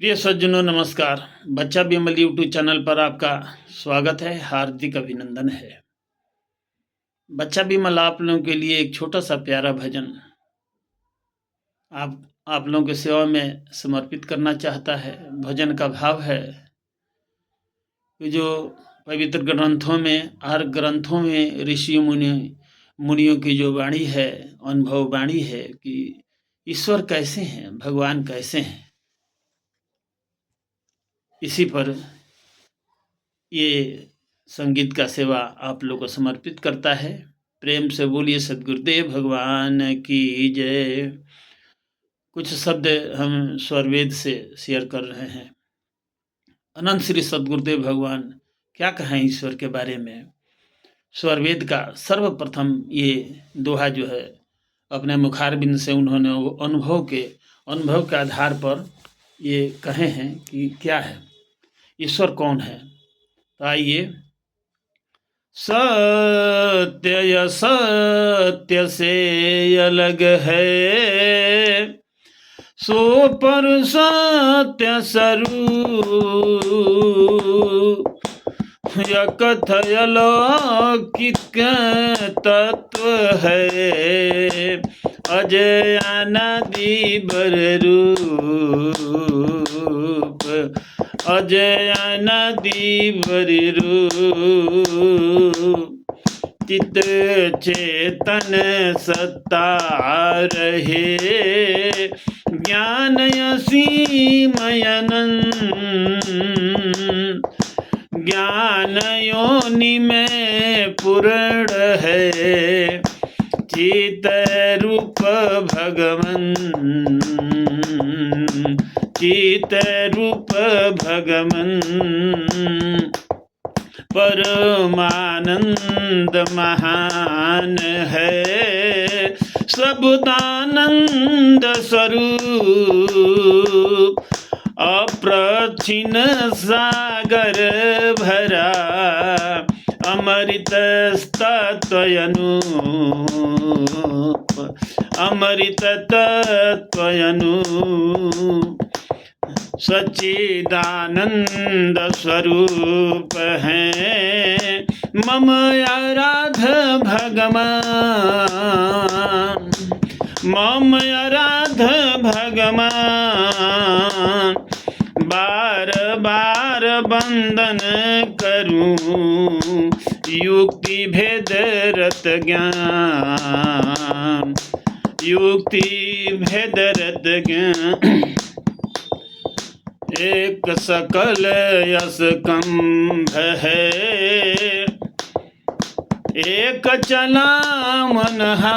प्रिय सज्जनों नमस्कार। बच्चा बिमल यूट्यूब चैनल पर आपका स्वागत है, हार्दिक अभिनंदन है। बच्चा बिमल आप लोगों के लिए एक छोटा सा प्यारा भजन आप लोगों की सेवा में समर्पित करना चाहता है। भजन का भाव है कि जो पवित्र ग्रंथों में, हर ग्रंथों में ऋषि मुनियों की जो वाणी है, अनुभव वाणी है कि ईश्वर कैसे हैं, भगवान कैसे हैं। इसी पर ये संगीत का सेवा आप लोग को समर्पित करता है। प्रेम से बोलिए सद्गुरुदेव भगवान की जय। कुछ शब्द हम स्वरवेद से शेयर कर रहे हैं। अनंत श्री सद्गुरुदेव भगवान क्या कहें ईश्वर के बारे में। स्वरवेद का सर्वप्रथम ये दोहा जो है अपने मुखारबिंद से उन्होंने अनुभव के आधार पर ये कहे हैं कि क्या है, ईश्वर कौन है। तो आइए। सत्य सत्य से अलग है, सो पर सत्य स्वरूप। यह कथय अलौकिक तत्व है, अजय अनादि बर रूप। अजय अनादि बर रूप। चित चेतन सत्ता रहे, ज्ञान असीमयनंद। ज्ञान योनि में पूर्ण है, चित रूप भगवन। चित रूप भगवन। परमानंद महान है, सबदानंद स्वरूप। अप्रच्छिन्न सागर भरा, अमृत तत्वयनूप। अमृत तत्वयनूप। सच्चिदानंद स्वरूप हैं, मम आराध भगवान। मम आराध भगवान। बार बार वंदन करूं, युक्ति भेद रत ज्ञान। युक्ति भेद रत ज्ञान। एक सकल यश कंभ है, एक चला मनहार।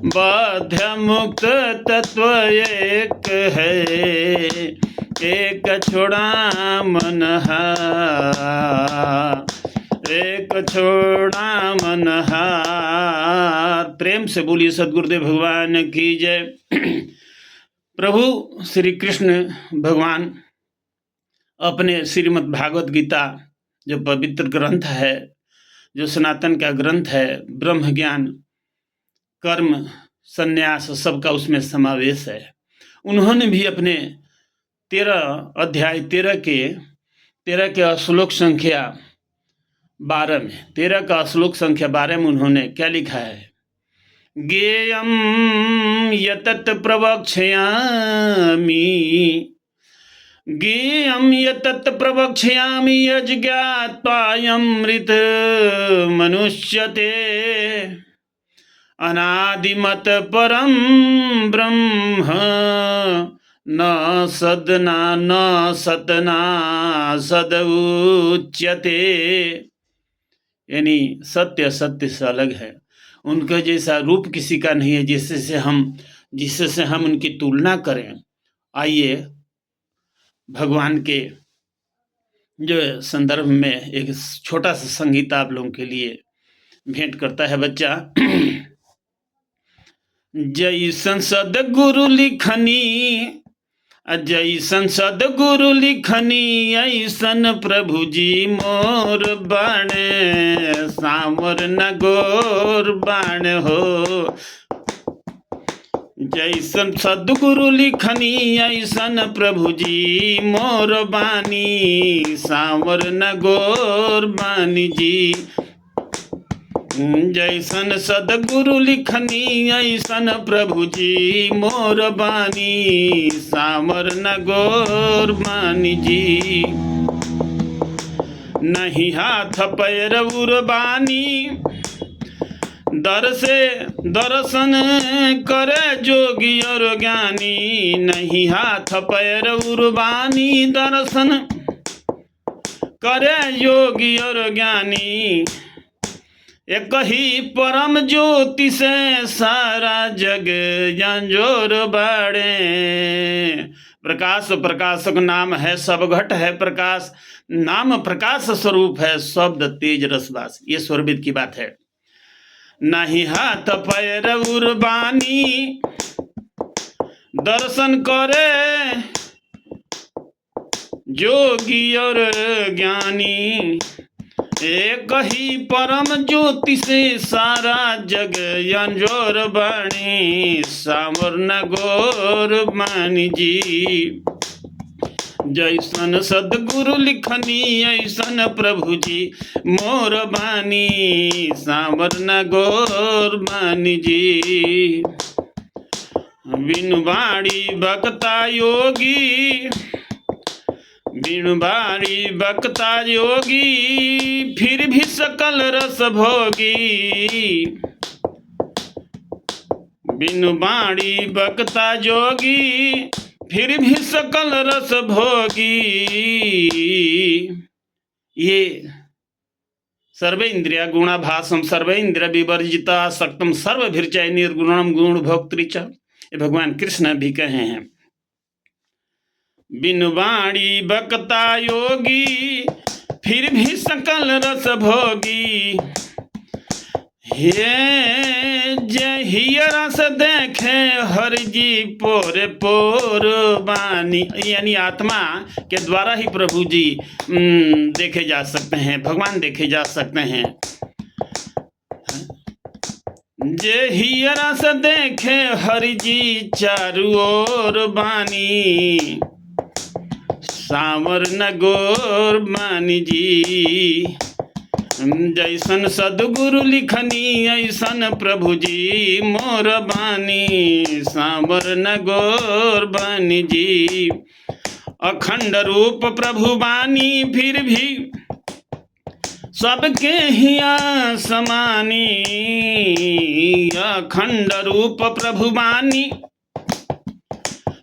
बद्ध मुक्त तत्व एक है, एक छोड़ा मनहार। एक छोड़ा मनहार। प्रेम से बोलिए सद्गुरुदेव भगवान की जय। प्रभु श्री कृष्ण भगवान अपने श्रीमद् भागवत गीता जो पवित्र ग्रंथ है, जो सनातन का ग्रंथ है, ब्रह्म ज्ञान कर्म संन्यास सबका उसमें समावेश है। उन्होंने भी अपने 13 के श्लोक संख्या 12 में 13 का श्लोक संख्या 12 में उन्होंने क्या लिखा है। ज्ञेयं यतत प्रवक्ष्यामि। ज्ञेयं यतत प्रवक्ष्यामि, यज्ञात्वायमृत मनुष्यते। अनादिमत परम ब्रह्म, न सतना सदुच्यते। यानी सत्य सत्य से अलग है, उनका जैसा रूप किसी का नहीं है जिससे हम उनकी तुलना करें। आइए भगवान के जो संदर्भ में एक छोटा सा संगीत आप लोगों के लिए भेंट करता है बच्चा। जैसन सद्गुरु लिखनी, जैसन सद्गुरु लिखनी, ऐसन प्रभु जी मोर बाण। सामर न गोर बाण हो। जैसन सद्गुरु लिखनी ऐसन प्रभु जी मोर बानी, सांवर न गोर बानी जी। जैसन सद्गुरु लिखनी ऐसन प्रभु जी मोर बानी, सांवर न गोर बानी जी। नहीं हाथ पैर उर्बानी, दर से दर्शन करे जोगी और ज्ञानी। नहीं हाथ पैर उर्बानी, दर्शन करे योगी और ज्ञानी। एक ही परम ज्योति से सारा जग जंजोर बाड़े। प्रकाश प्रकाशक नाम है, सब घट है प्रकाश, नाम प्रकाश स्वरूप है, शब्द तेज रसवास। ये स्वरबिद की बात है। नहीं हाथ पैर उर्बानी, दर्शन करे जोगी और ज्ञानी। एक ही परम ज्योति से सारा जग अंजोर बाणी, सांवर न गोर बानी जी। जैसन सद्गुरु लिखनी ऐसन प्रभु जी मोर बानी, सांवर न गोर बानी जी। बिनु बाड़ी बकता योगी, बिनु बाड़ी बकता योगी, फिर भी सकल रस भोगी। बिनु बाड़ी बकता जोगी, फिर भी सकल रस भोगी। ये सर्वे इंद्रिया गुणाभासम सर्वे इंद्रिय विवर्जिता सक्तम सर्वभिर्चय निर्गुणम गुण भोक्तृ च। ये भगवान कृष्ण भी कहे हैं। बिनु बाणी बकता योगी, फिर भी सकल रस भोगी। हे जय रस देखे हर जी पोर पोर बानी। यानी आत्मा के द्वारा ही प्रभु जी देखे जा सकते हैं, भगवान देखे जा सकते हैं। जय रस देखे हर जी चारू ओर बानी, सांवर न गोर बानी जी। जैसन सद्गुरु लिखनी ऐसन प्रभु जी मोर बानी, सांवर न गोर बानी जी। अखंड रूप प्रभु बानी, फिर भी सबके हिया समानी। अखंड रूप प्रभु बानी,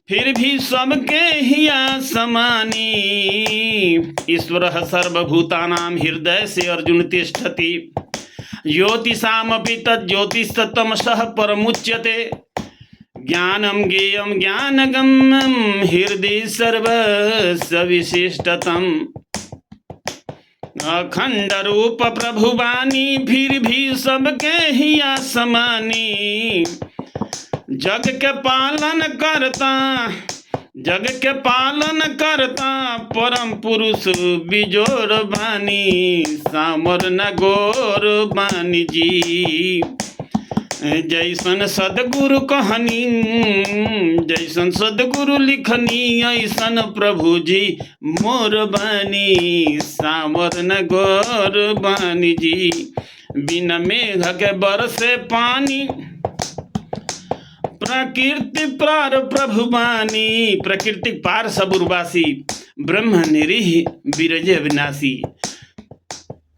फिर भी सबके हिया समानी। ईश्वर सर्वभूतानां हृदय से अर्जुन तिष्ठति, ज्योतिषामपि तज्ज्योतिस्तमसः परमुच्यते। ज्ञानं ज्ञेयं ज्ञानगम्यं हृदि सर्वस्य विशिष्टतम्। अखंड रूप प्रभु बानी, फिर भी सबके हिया समानी। जग के पालन करता, जग के पालन करता, परम पुरुष बिजोर बानी, सांवर न गोर बानी जी। जैसन सद्गुरु कहनी, जैसन सद्गुरु लिखनी ऐसन प्रभु जी मोर बानी, सांवर न गोर बानी जी। बिना मेघ के बरसे पानी, प्रकृति पार प्रभु बानी। प्रकृति पार सब उर्वासी, ब्रह्म निरीह विरज विनाशी।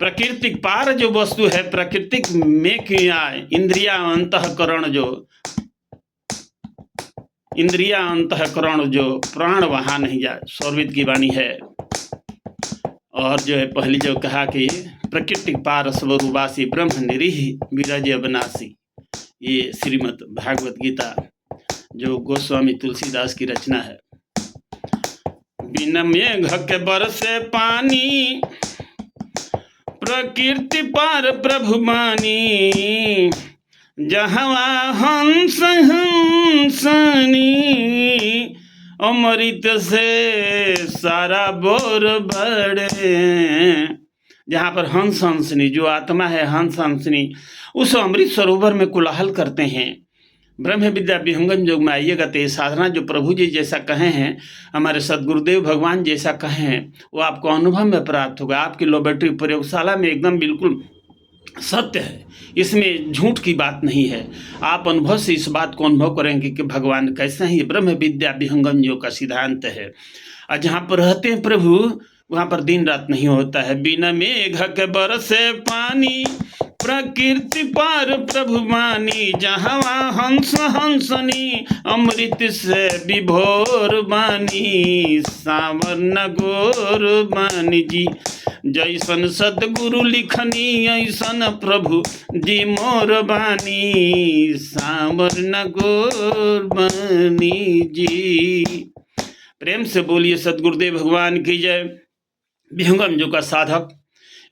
प्रकृति पार जो वस्तु है, प्रकृतिक में क्यों आए, इंद्रिया अंतःकरण जो, इंद्रिया अंतःकरण जो, प्राण वहां नहीं जाए, सौरविद की वाणी है। और जो है पहली जो कहा कि प्रकृति पार सब उर्वासी, ब्रह्म निरीह विरज विनाशी। ये श्रीमद् भागवत गीता जो गोस्वामी तुलसीदास की रचना है। बिना मेघ के बरसे पानी, प्रकृति पार प्रभु बानी। जहाँ हंस हंसनी, अमृत से सारा बोर बड़े। जहाँ पर हंस हंसनी, जो आत्मा है हंस हंसनी, उस अमृत सरोवर में कोलाहल करते हैं, ब्रह्म विद्या विहंगम योग में आइएगा तो ये साधना जो प्रभु जी जैसा कहे हैं, हमारे सदगुरुदेव भगवान जैसा कहे हैं, वो आपको अनुभव में प्राप्त होगा। आपकी लेबोरेटरी प्रयोगशाला में एकदम बिल्कुल सत्य है, इसमें झूठ की बात नहीं है। आप अनुभव से इस बात को अनुभव करेंगे कि भगवान कैसे हैं। ये ब्रह्म विद्या विहंगम योग का सिद्धांत है। और जहाँ पर रहते हैं प्रभु, वहाँ पर दिन रात नहीं होता है। बिना मेघ के बरसे पानी, प्रकृति पार प्रभु मानी, जहाँ हंस हंसनी, अमृत से विभोर बानी, सावर नगोर बानी जी। जैसन सतगुरु लिखनी, ऐसन प्रभु जी मोर बानी, सावर नगोर बानी जी। प्रेम से बोलिए सतगुरुदेव भगवान की जय। विहंगम योग का साधक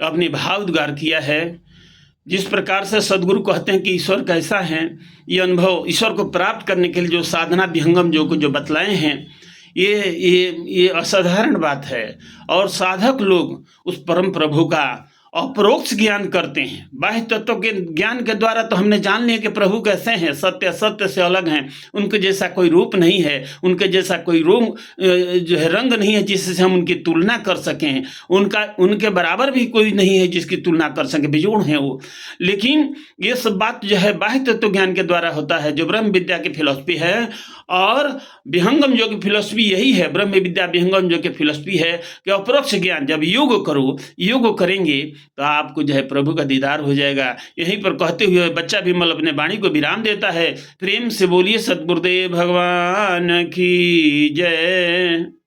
अपने भाव उद्गार किया है। जिस प्रकार से सदगुरु कहते हैं कि ईश्वर कैसा है, ये अनुभव ईश्वर को प्राप्त करने के लिए जो साधना विहंगम योग को जो बतलाए हैं, ये असाधारण बात है। और साधक लोग उस परम प्रभु का अपरोक्ष ज्ञान करते हैं। बाह्य तत्व के ज्ञान के द्वारा तो हमने जान लिया कि प्रभु कैसे हैं, सत्य सत्य से अलग हैं, उनके जैसा कोई रूप नहीं है, उनके जैसा कोई रूप जो है रंग नहीं है जिससे हम उनकी तुलना कर सकें, उनके बराबर भी कोई नहीं है जिसकी तुलना कर सकें, बेजोड़ हैं वो। लेकिन ये सब बात जो है बाह्य तत्व ज्ञान के द्वारा होता है, जो ब्रह्म विद्या की फिलॉसफी है। और विहंगम योग की फिलॉसफी यही है, ब्रह्म विद्या विहंगम योग की फिलॉसफी है कि अपरोक्ष ज्ञान, जब योग करेंगे तो आपको जो है प्रभु का दीदार हो जाएगा। यहीं पर कहते हुए बच्चा विमल अपने वाणी को विराम देता है। प्रेम से बोलिए सतगुरुदेव भगवान की जय।